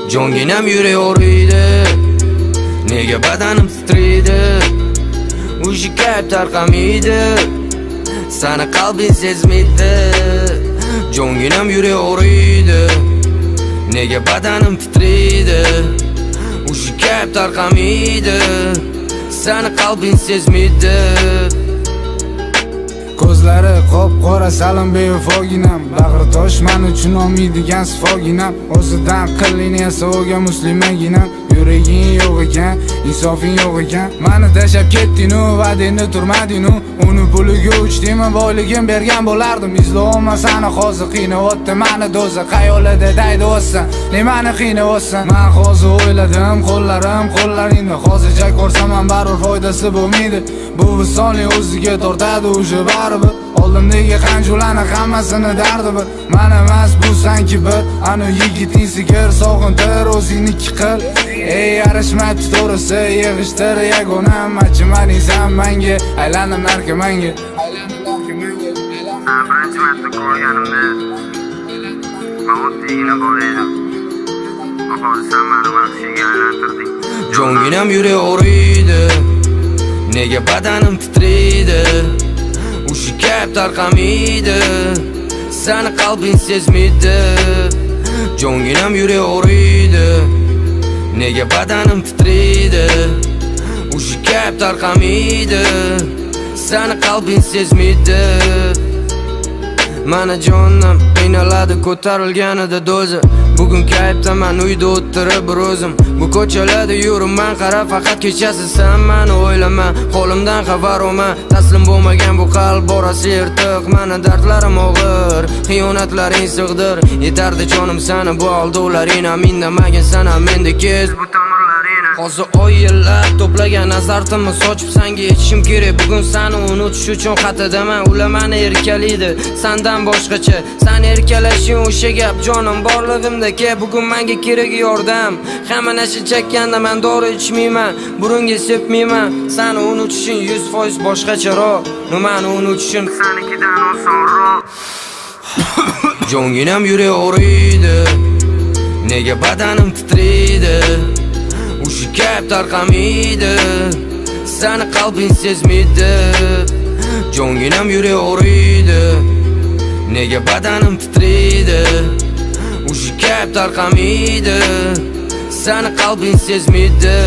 Jonginam yuraverdi, nega badanim titraydi? Ushi kayf tarqamaydi, sani qalbing sezmaydi. Jonginam yuraverdi, nega badanim titraydi? Ushi kayf tarqamaydi, sani qalbing sezmaydi. Ko'zlari qop-qora salom bevafoginam, bag'ri tosh men uchun olmaydigan sifoginam. O'zidan qilini esa o'ga muslimaginam. Yuraging yo'q ekan, insofing yo'q ekan. Meni tashab ketding-u, va'dangni turmading-u. Uni puliga uchdingmi, boyligim bergan bo'lardim. Izlolmasani hozir qiynayapti meni do'zax. Xayolida daydayapsan, nimani qiynayapsan? Men hozir o'yladim, qo'llaringni hozircha ko'rsam ham baribir foydasi bo'lmaydi. Bu visolning o'ziga tortadi o'sha baribir. Oldimdagi qanjularni hammasini dardi bir. Men emas bu sanki bir, ana yigiting sigir sog'intir o'zingniki qil. Ey yarashmaydi to'g'risi, yig'ishtir yagonam, achimaning sen menga, aylanib narkomanga. Birinchi marta ko'rganimda men oddiygina bor edim. Hozir sen meni vahshiyga aylantirding. Jonginam yuraverdi, nega badanim titraydi? Ushi kayf tarqamaydi, sani qalbing sezmaydi. Jonginam yuraverdi, nega badanim titraydi? Ushi kayf tarqamaydi, sani qalbing sezmaydi. Mana jonim qiynaladi ko'tarilganida do'zi. Bugun kayfdaman uyda o'tirib bir o'zim. Bu ko'chalarda yuribman, qara faqat kechasi sen meni o'ylama. Qo'limdan xabar olma, taslim bo'lmagan bu qalb borasi yirtiq. Meni dardlarim og'ir, xiyonatlaring sig'dir. Yetardi jonim seni bu aldo'laring, indamagin sana menda kez Bu tomirlaringni hozir oy yillab to'plagan azartimni sochib senga yetishim kerak. Bugun seni unutish uchun xatadaman, ular meni erkalaydi sendan boshqacha. Sen erkalashing o'sha gap jonim borlig'imda ke. Bugun menga kerak yordam. Hamma nasha chekkanda men dori ichmayman, burunga sepmayman. Seni unutishing 100% boshqacharoq. Nimani unutishim senikidan osonroq. Jonginam yuraverdi, nega badanim titraydi? Ushi kayf tarqamaydi, sani qalbing sezmaydi. Jonginam yuraverdi, nega badanim titraydi? Ushi kayf tarqamaydi, sani qalbing sezmaydi.